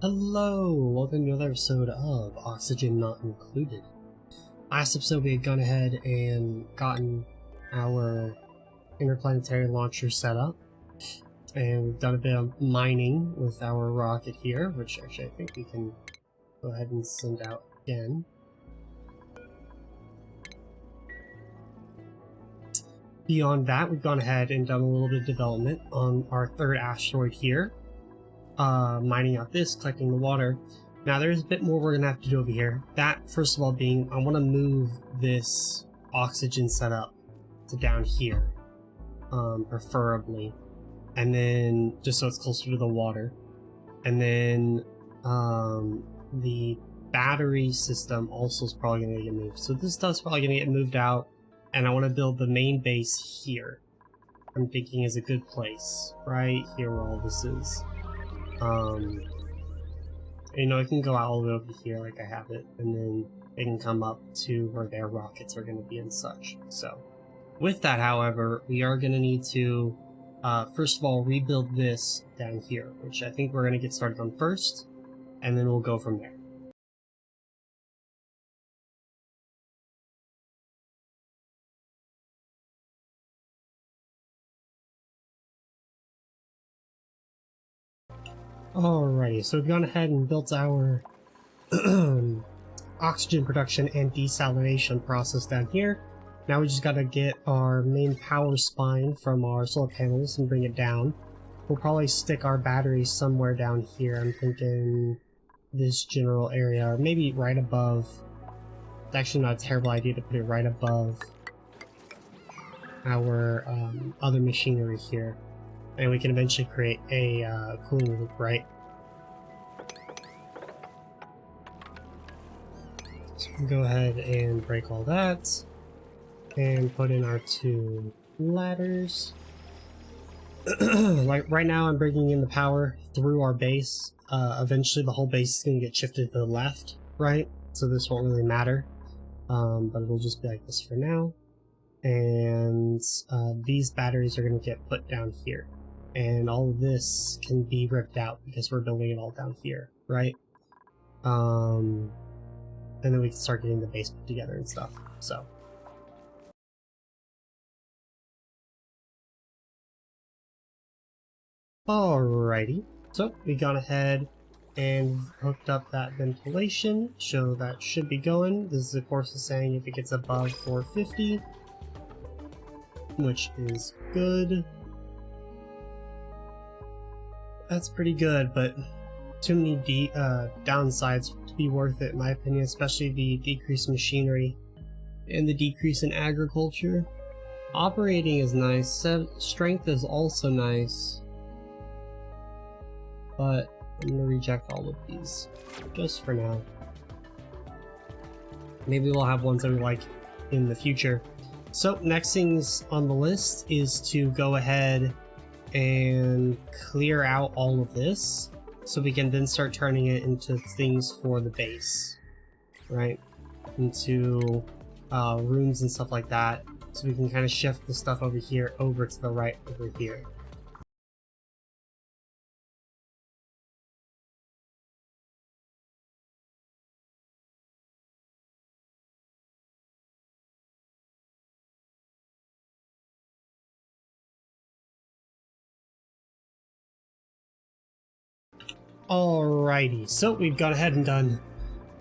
Hello, welcome to another episode of Oxygen Not Included. Last episode we had gone ahead and gotten our interplanetary launcher set up, and we've done a bit of mining with our rocket here, which actually I think we can go ahead and send out again. Beyond that, we've gone ahead and done a little bit of development on our third asteroid here. Mining out this, collecting the water. Now there's a bit more we're gonna have to do over here. That, first of all, being I want to move this oxygen setup to down here, preferably, and then just so it's closer to the water. And then the battery system also is probably gonna get moved. So this stuff's probably gonna get moved out, and I want to build the main base here. I'm thinking is a good place, right here where all this is. You know, it can go out all the way over here like I have it, and then they can come up to where their rockets are going to be and such. So, with that, however, we are going to need to, first of all, rebuild this down here, which I think we're going to get started on first, and then we'll go from there. Alrighty, so we've gone ahead and built our oxygen production and desalination process down here. Now we just gotta get our main power spine from our solar panels and bring it down. We'll probably stick our batteries somewhere down here. I'm thinking this general area, or maybe right above. It's actually not a terrible idea to put it right above our other machinery here. And we can eventually create a cooling loop, right? So we can go ahead and break all that and put in our two ladders. Like right now I'm bringing in the power through our base. Eventually the whole base is going to get shifted to the left, right? So this won't really matter, but it'll just be like this for now. And these batteries are going to get put down here. And all of this can be ripped out because we're building it all down here, right? And then we can start getting the base put together and stuff, so. Alrighty, so we've gone ahead and hooked up that ventilation, so that should be going. This is of course saying if it gets above 450, which is good. That's pretty good, but too many downsides to be worth it, in my opinion, especially the decrease in machinery and the decrease in agriculture. Operating is nice, strength is also nice, but I'm going to reject all of these, just for now. Maybe we'll have ones that we like in the future. So, next things on the list is to go ahead and clear out all of this so we can then start turning it into things for the base, right? Into rooms and stuff like that, so we can kind of shift the stuff over here over to the right over here. Alrighty, so we've gone ahead and done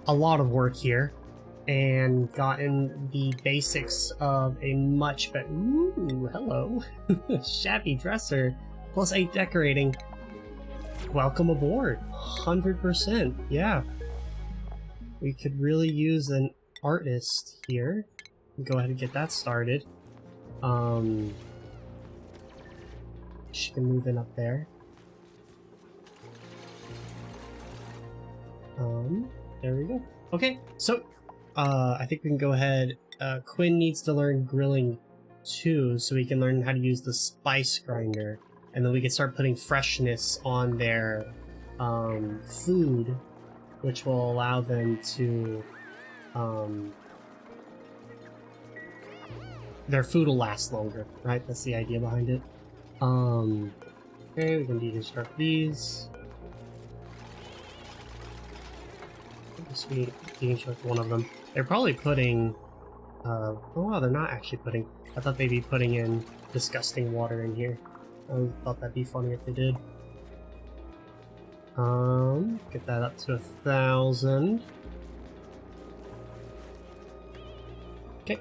a lot of work here and gotten the basics of a much better— ooh, hello. Shabby dresser, plus 8 decorating. Welcome aboard. 100%, yeah. We could really use an artist here. Go ahead and get that started. She can move in up there. There we go. Okay, so, I think we can go ahead. Quinn needs to learn grilling too, so we can learn how to use the spice grinder, and then we can start putting freshness on their, food, which will allow them to, their food will last longer, right? That's the idea behind it. Okay, we can deconstruct these. Just be taking check one of them. They're probably putting... oh wow, they're not actually putting... I thought they'd be putting in disgusting water in here. I thought that'd be funny if they did. Get that up to 1,000. Okay.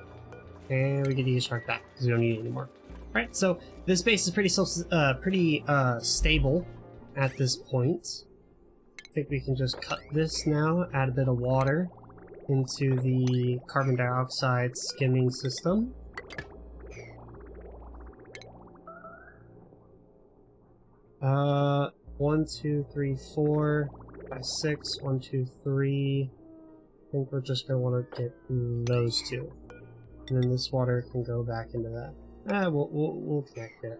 And we can deconstruct that, because we don't need it anymore. Alright, so this base is pretty stable at this point. I think we can just cut this now, add a bit of water into the carbon dioxide skimming system. One, two, three, 4, 5, 6, 1, 2, 3. I think we're just gonna want to get those two. And then this water can go back into that. We'll connect it.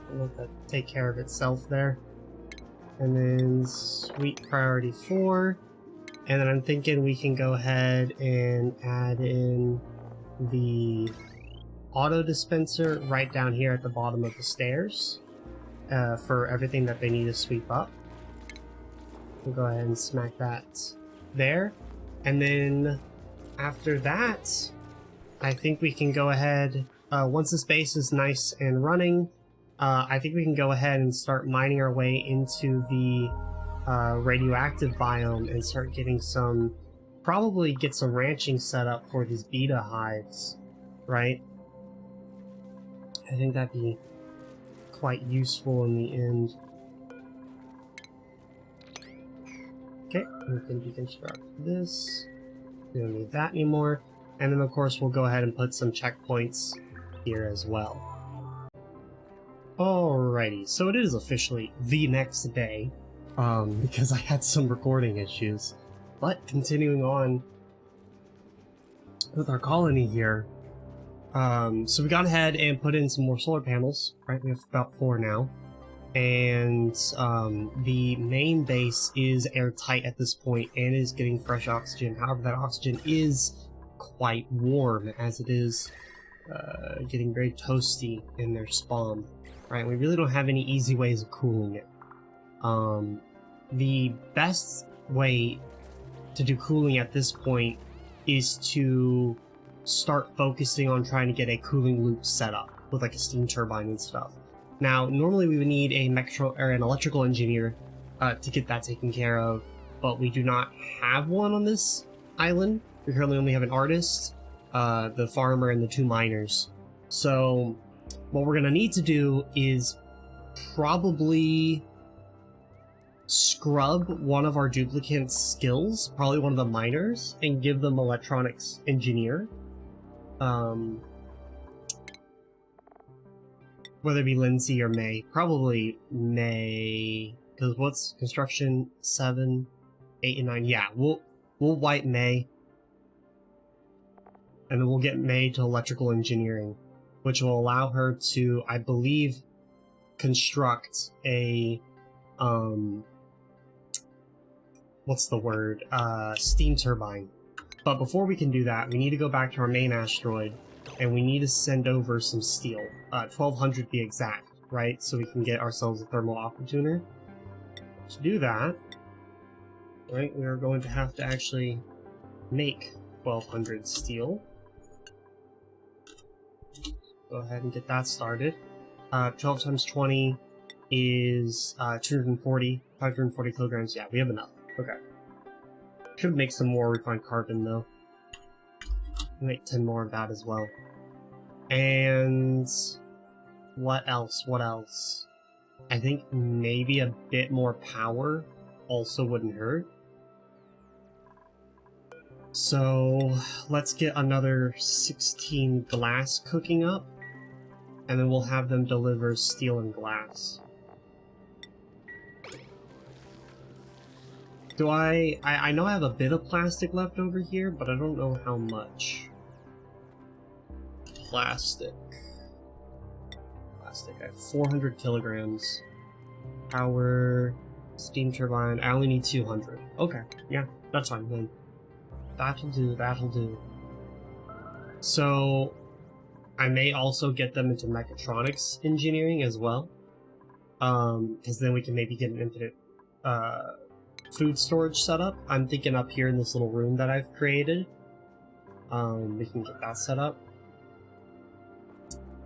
We'll let that take care of itself there. And then sweet priority 4. And then I'm thinking we can go ahead and add in the auto dispenser right down here at the bottom of the stairs for everything that they need to sweep up. We'll go ahead and smack that there. And then after that, I think we can go ahead, once this base is nice and running, I think we can go ahead and start mining our way into the radioactive biome and start getting some, probably get some ranching set up for these beta hives, right? I think that'd be quite useful in the end. Okay, we can deconstruct this. We don't need that anymore. And then of course we'll go ahead and put some checkpoints here as well. Alrighty, so it is officially the next day, because I had some recording issues. But continuing on with our colony here, so we got ahead and put in some more solar panels, right? We have about 4 now. And the main base is airtight at this point and is getting fresh oxygen. However, that oxygen is quite warm as it is getting very toasty in their spawn. Right, we really don't have any easy ways of cooling it. The best way to do cooling at this point is to start focusing on trying to get a cooling loop set up with like a steam turbine and stuff. Now, normally we would need a an electrical engineer to get that taken care of, but we do not have one on this island. We currently only have an artist, the farmer, and the 2 miners. So what we're gonna need to do is probably scrub one of our duplicate skills, probably one of the miners, and give them electronics engineer. Whether it be Lindsay or May. Probably May, because what's construction 7, 8, and 9? Yeah, we'll wipe May, and then we'll get May to electrical engineering, which will allow her to, I believe, construct a, what's the word? Steam turbine. But before we can do that, we need to go back to our main asteroid, and we need to send over some steel. 1,200 to be exact, right? So we can get ourselves a thermal aqua tuner. To do that, right, we are going to have to actually make 1,200 steel. Go ahead and get that started. 12 times 20 is 240, 540 kilograms. Yeah, we have enough. Okay. Should make some more refined carbon, though. Make 10 more of that as well. And what else? What else? I think maybe a bit more power also wouldn't hurt. So let's get another 16 glass cooking up, and then we'll have them deliver steel and glass. Do I know I have a bit of plastic left over here, but I don't know how much. Plastic. I have 400 kilograms. Power, steam turbine, I only need 200. Okay, yeah, that's fine then. That'll do, that'll do. So, I may also get them into mechatronics engineering as well. Because then we can maybe get an infinite food storage setup. I'm thinking up here in this little room that I've created. We can get that set up.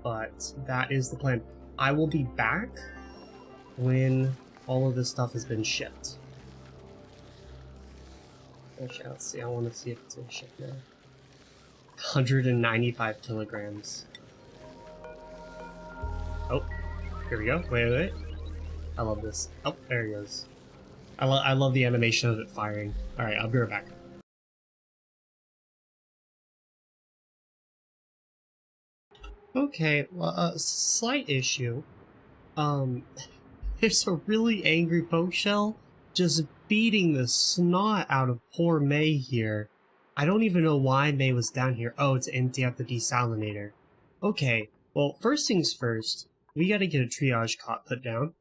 But that is the plan. I will be back when all of this stuff has been shipped. Actually, let's see. I want to see if it's been shipped now. 195 kilograms. Oh, here we go. Wait. I love this. Oh, there he goes. I love the animation of it firing. Alright, I'll be right back. Okay, well, a slight issue. There's a really angry poke shell just beating the snot out of poor May here. I don't even know why May was down here. Oh, to empty out the desalinator. Okay, well, first things first, we gotta get a triage cot put down.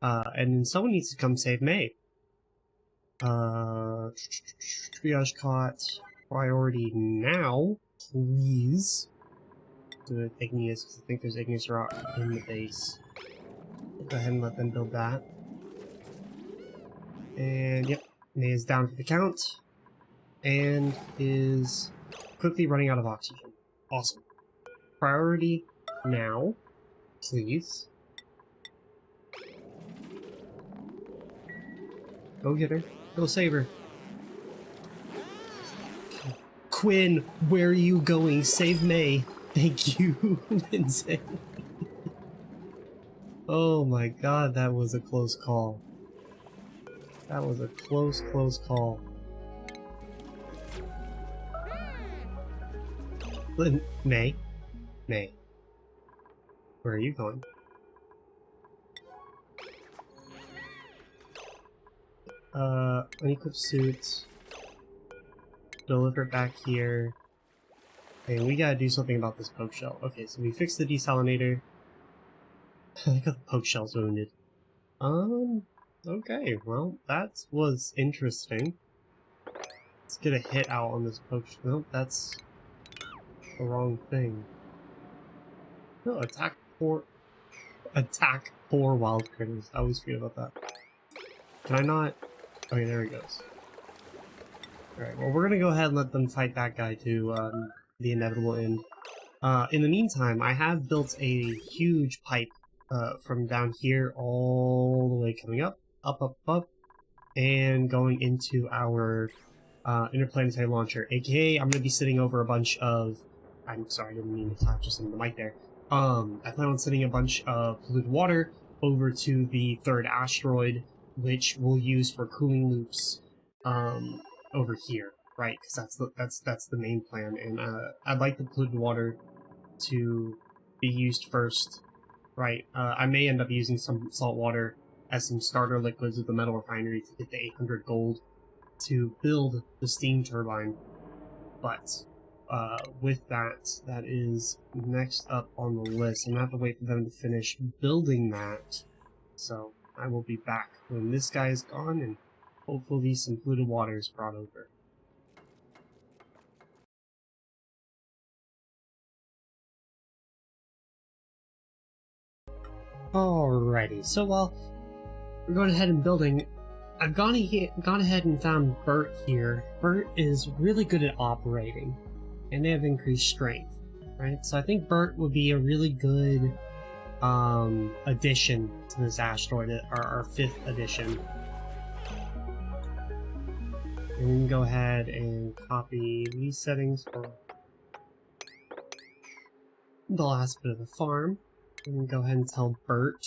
And then someone needs to come save May. Triage cot, priority now, please. Do igneous, because I think there's igneous rock in the base. Go ahead and let them build that. And yep, May is down for the count. And is quickly running out of oxygen. Awesome. Priority now, please. Go get her. Go save her. Quinn, where are you going? Save May. Thank you, Lindsay. Oh my god, that was a close call. That was a close call. May? May. Where are you going? Unequipped suit. Deliver it back here. And we gotta do something about this poke shell. Okay, so we fixed the desalinator. I got the poke shell's wounded. Okay, well, that was interesting. Let's get a hit out on this poke shell. Nope, that's the wrong thing. No, attack poor wild critters. I always forget about that. Can I not? Okay, there he goes. Alright, well, we're gonna go ahead and let them fight that guy to the inevitable end. In the meantime, I have built a huge pipe from down here all the way coming up, and going into our interplanetary launcher, aka I'm gonna be sitting over a bunch of... I'm sorry, I didn't mean to tap just in the mic there. I plan on sending a bunch of polluted water over to the third asteroid, which we'll use for cooling loops over here, right? Because that's the main plan, and I'd like the polluted water to be used first, right? I may end up using some salt water as some starter liquids at the metal refinery to get the 800 gold to build the steam turbine, but with that is next up on the list. I'm gonna have to wait for them to finish building that, so I will be back when this guy is gone and hopefully some polluted water is brought over. Alrighty, so while we're going ahead and building, I've gone ahead and found Bert here. Bert is really good at operating, and they have increased strength, right? So I think Bert would be a really good addition to this asteroid, our 5th edition. And we can go ahead and copy these settings for the last bit of the farm. And go ahead and tell Bert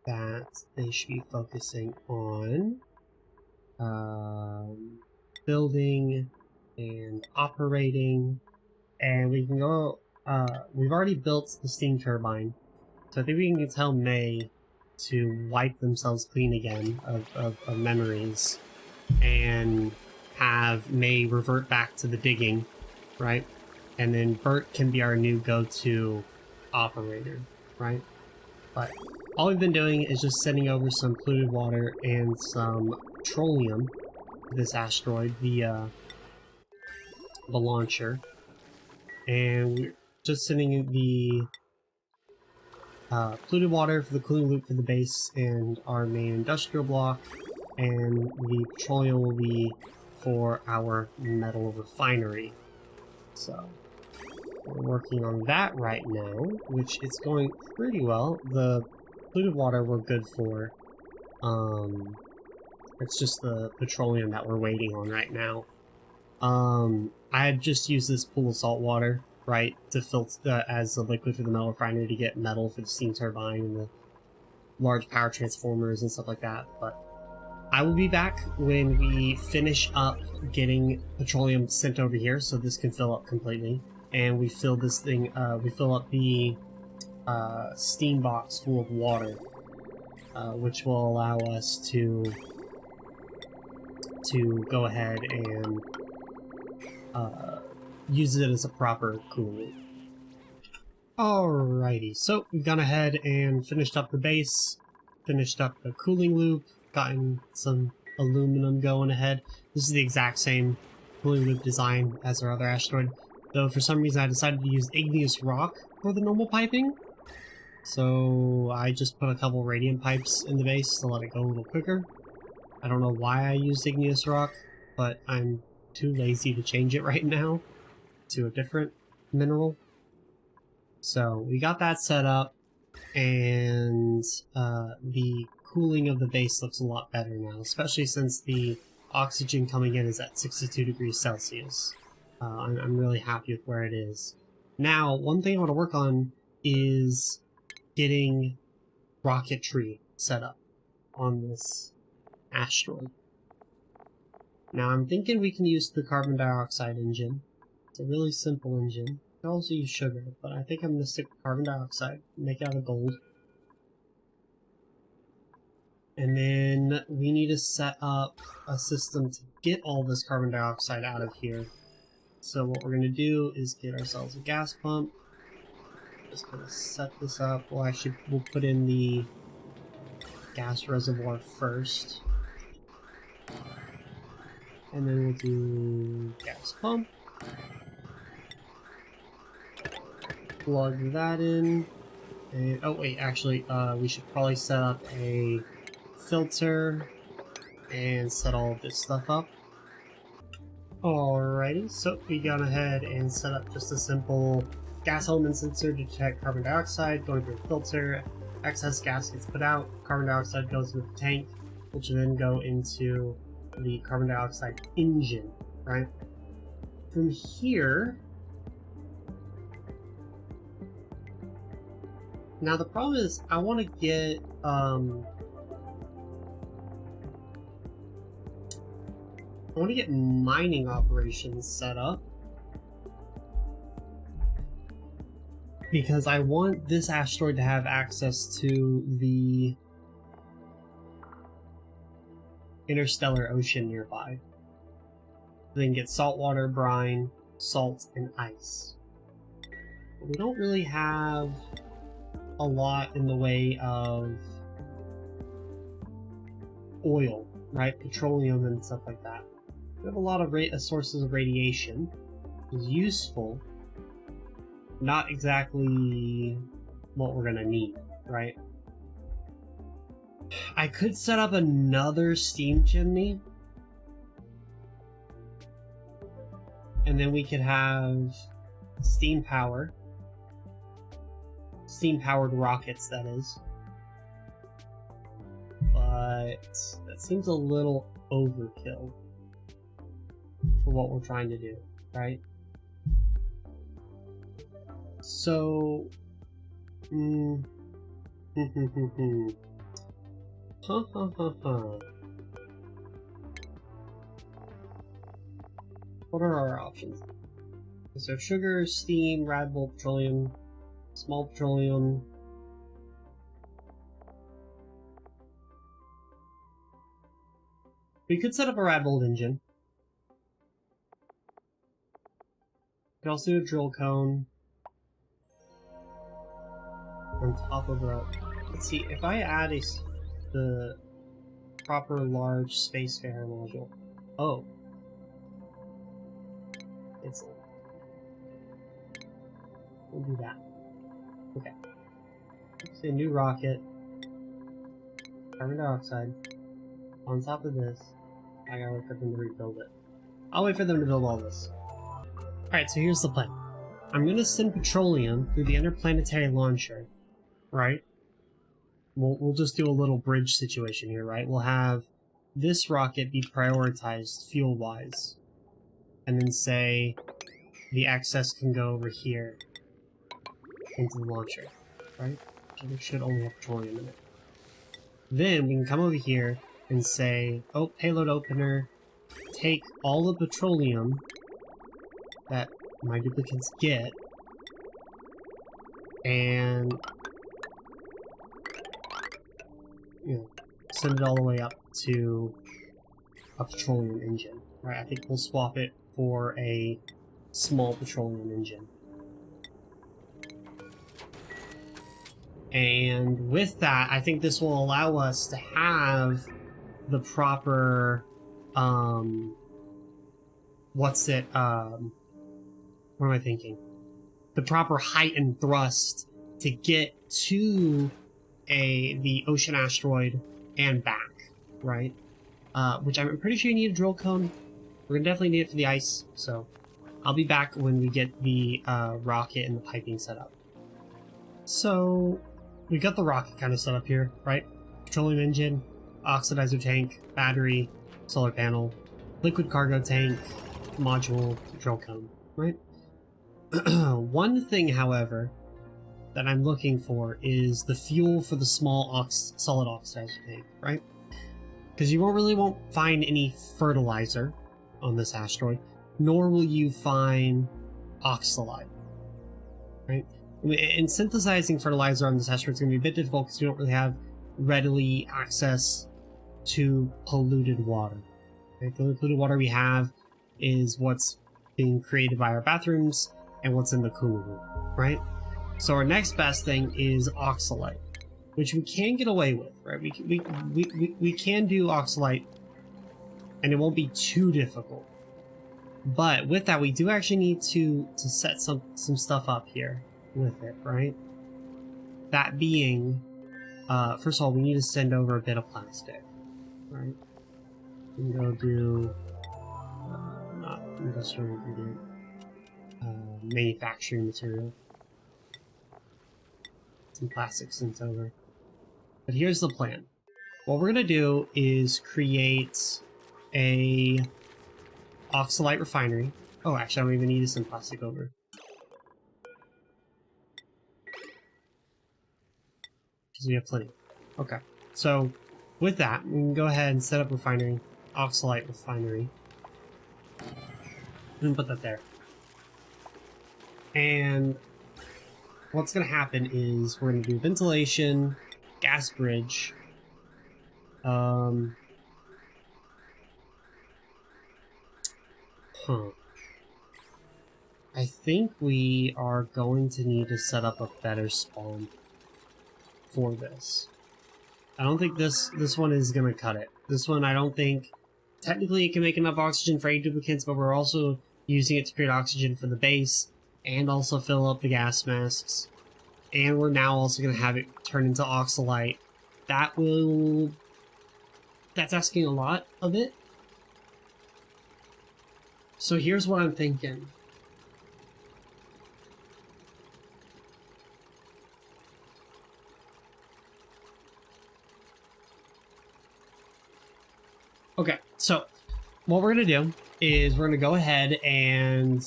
that they should be focusing on building and operating. And we can go, we've already built the steam turbine, so I think we can tell May to wipe themselves clean again of memories, and have May revert back to the digging, right? And then Bert can be our new go-to operator, right? But all we've been doing is just sending over some polluted water and some petroleum to this asteroid via the launcher. And we're just sending the polluted water for the cooling loop for the base and our main industrial block, and the petroleum will be for our metal refinery. So we're working on that right now, which is going pretty well. The polluted water we're good for. It's just the petroleum that we're waiting on right now. I had just used this pool of salt water, right, to filter as a liquid for the metal refinery to get metal for the steam turbine and the large power transformers and stuff like that. But I will be back when we finish up getting petroleum sent over here, so this can fill up completely, and we fill this thing. We fill up the steam box full of water, which will allow us to go ahead and use it as a proper coolant. Alrighty, so we've gone ahead and finished up the base, finished up the cooling loop, gotten some aluminum going ahead. This is the exact same cooling loop design as our other asteroid, though for some reason I decided to use igneous rock for the normal piping. So I just put a couple radiant pipes in the base to let it go a little quicker. I don't know why I used igneous rock, but I'm too lazy to change it right now to a different mineral. So we got that set up, and the cooling of the base looks a lot better now, especially since the oxygen coming in is at 62 degrees Celsius. I'm really happy with where it is. Now, one thing I want to work on is getting rocketry set up on this asteroid. Now I'm thinking we can use the carbon dioxide engine. It's a really simple engine. You can also use sugar, but I think I'm going to stick with carbon dioxide, make it out of gold. And then we need to set up a system to get all this carbon dioxide out of here. So what we're going to do is get ourselves a gas pump. Just kind of set this up. We'll put in the gas reservoir first. And then we'll do gas pump. Plug that in. And, oh wait, actually, we should probably set up a filter and set all of this stuff up. Alrighty, so we gone ahead and set up just a simple gas element sensor to detect carbon dioxide going through a filter. Excess gas gets put out, carbon dioxide goes into the tank, which will then go into the carbon dioxide engine, right? From here, now the problem is I want to get mining operations set up, because I want this asteroid to have access to the interstellar ocean nearby. They can get saltwater, brine, salt, and ice. But we don't really have a lot in the way of oil, right? Petroleum and stuff like that. We have a lot of sources of radiation, which is useful. Not exactly what we're gonna need, right? I could set up another steam chimney, and then we could have steam power. Steam-powered rockets, that is. But that seems a little overkill for what we're trying to do, right? So... What are our options? So sugar, steam, Red Bull, petroleum, small petroleum. We could set up a Red Bull engine. We could also do a drill cone on top of a... Let's see, if I add the proper large spacefarer module. Oh. It's... We'll do that. Okay. Say new rocket. Carbon dioxide. On top of this, I gotta wait for them to rebuild it. I'll wait for them to build all this. Alright, so here's the plan. I'm gonna send petroleum through the interplanetary launcher, right? We'll just do a little bridge situation here, right? We'll have this rocket be prioritized fuel-wise. And then say the excess can go over here into the launcher, right? Which it should only have petroleum in it. Then we can come over here and say, oh, Payload Opener, take all the petroleum that my duplicates get, and send it all the way up to a petroleum engine. Right, I think we'll swap it for a small petroleum engine. And with that, I think this will allow us to have the proper, what am I thinking? The proper height and thrust to get to the ocean asteroid and back, right? Which I'm pretty sure you need a drill cone. We're gonna definitely need it for the ice, so I'll be back when we get the rocket and the piping set up. So we got the rocket kind of set up here, right? Petroleum engine, oxidizer tank, battery, solar panel, liquid cargo tank, module, drill cone, right? One thing, however, that I'm looking for is the fuel for the small solid oxidizer tank, right? Because you won't find any fertilizer on this asteroid, nor will you find oxalite, right? And synthesizing fertilizer on this asteroid is going to be a bit difficult because we don't really have readily access to polluted water. Right? The only polluted water we have is what's being created by our bathrooms and what's in the cooler room, right? So our next best thing is oxalite, which we can get away with, right? We can do oxalite, and it won't be too difficult. But with that, we do actually need to set some stuff up here with it, right? That being, first of all, we need to send over a bit of plastic, right? We can go do, not industrial ingredient, manufacturing material. Some plastic sent over. But here's the plan. What we're gonna do is create a Oxalite refinery. Oh, actually, I don't even need to send plastic over. Because we have plenty. Okay. So, with that, we can go ahead and set up refinery. Oxalite refinery. And put that there. And what's going to happen is we're going to do ventilation, gas bridge, I think we are going to need to set up a better spawn for this. I don't think this one is going to cut it. This one, I don't think... Technically, it can make enough oxygen for 8 duplicates, but we're also using it to create oxygen for the base, and also fill up the gas masks. And we're now also going to have it turn into oxalite. That's asking a lot of it. So here's what I'm thinking. Okay, so what we're going to do is we're going to go ahead and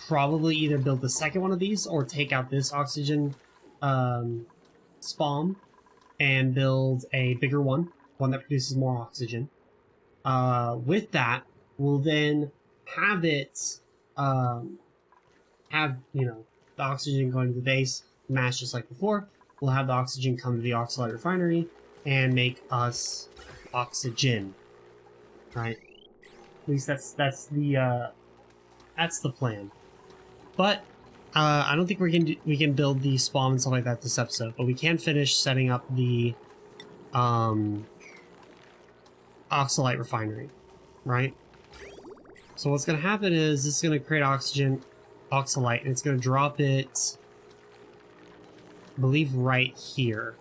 probably either build the second one of these or take out this oxygen spawn and build a bigger one that produces more oxygen. With that, we'll then have it have, the oxygen going to the base, mash just like before. We'll have the oxygen come to the Oxalite refinery and make us oxygen. Right? At least that's the plan. But I don't think we can build the spawn and stuff like that this episode, but we can finish setting up the Oxalite refinery, right? So what's going to happen is this is going to create oxalite, and it's going to drop it, I believe, right here.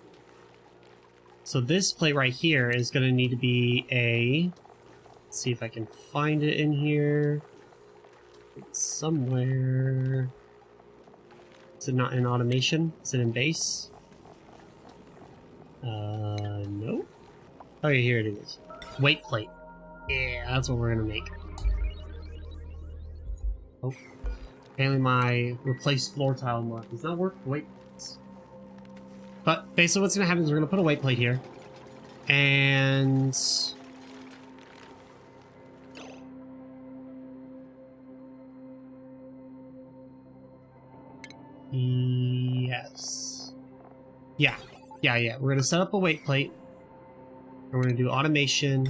So this plate right here is going to need to be a... Let's see if I can find it in here. It's somewhere. Is it not in automation? Is it in base? No. Oh, yeah, here it is. Weight plate. Yeah, that's what we're going to make. Oh. Apparently my replace floor tile mark does not work. Wait. But basically what's going to happen is we're going to put a weight plate here. And... Yes. Yeah. We're going to set up a weight plate. We're going to do automation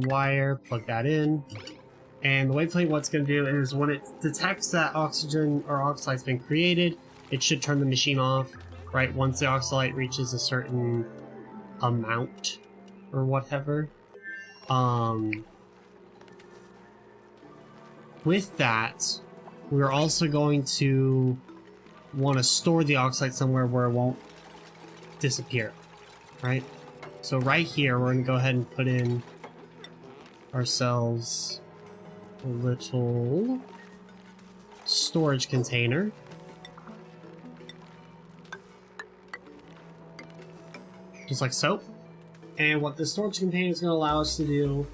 wire, plug that in. And the weight plate, what's going to do is when it detects that oxygen or oxalite's been created, it should turn the machine off. Right, once the oxalite reaches a certain amount or whatever. With that, we're also going to want to store the oxalite somewhere where it won't disappear, right? So right here, we're going to go ahead and put in ourselves a little storage container. Just like so. And what the storage container is going to allow us to do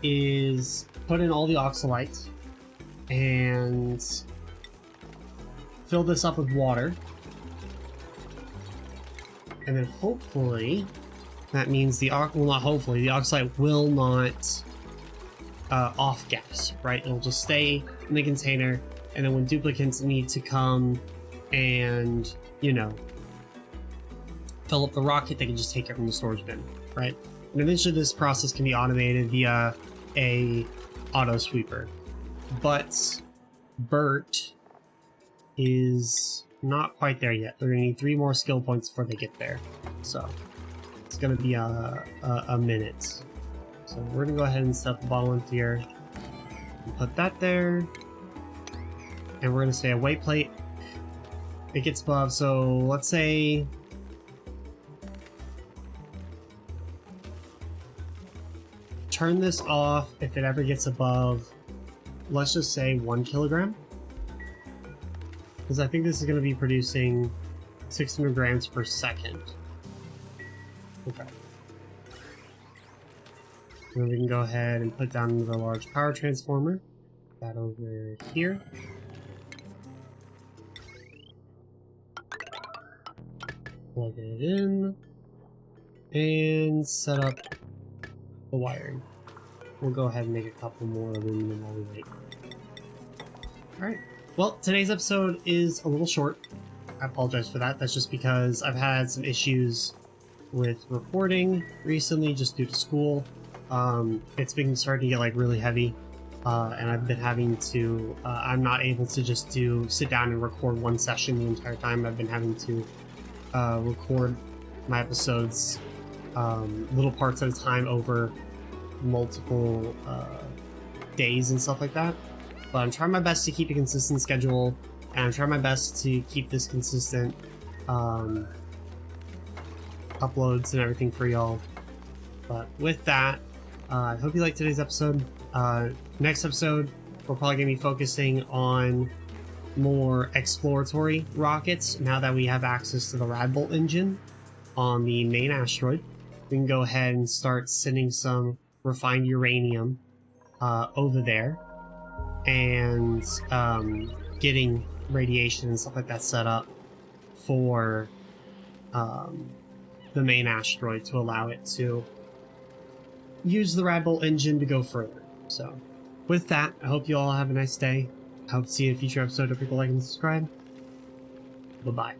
is put in all the oxalite and fill this up with water. And then hopefully, that means the oxalite will not off gas, right? It'll just stay in the container, and then when duplicates need to come and, you know, fill up the rocket, they can just take it from the storage bin, right? And eventually this process can be automated via a auto sweeper. But Bert is not quite there yet. They're gonna need 3 more skill points before they get there. So it's gonna be a minute. So we're gonna go ahead and set up the bottle length here. And put that there. And we're gonna say a weight plate. It gets above, so let's say turn this off if it ever gets above, let's just say 1 kilogram. Because I think this is going to be producing 600 grams per second. Okay. And then we can go ahead and put down the large power transformer. That over here. Plug it in. And set up the wiring. We'll go ahead and make a couple more aluminum while we wait. Alright. Well, today's episode is a little short. I apologize for that. That's just because I've had some issues with recording recently just due to school. It's been starting to get like really heavy. And I've been having to, I'm not able to just sit down and record one session the entire time. I've been having to record my episodes little parts at a time over multiple days and stuff like that. But I'm trying my best to keep a consistent schedule, and I'm trying my best to keep this consistent uploads and everything for y'all. But with that, I hope you liked today's episode. Next episode, we're probably going to be focusing on more exploratory rockets now that we have access to the Radbolt engine on the main asteroid. We can go ahead and start sending some refined uranium over there and getting radiation and stuff like that set up for the main asteroid to allow it to use the Radbolt engine to go further. So with that, I hope you all have a nice day. I hope to see you in a future episode. Don't forget to like and subscribe. Bye-bye.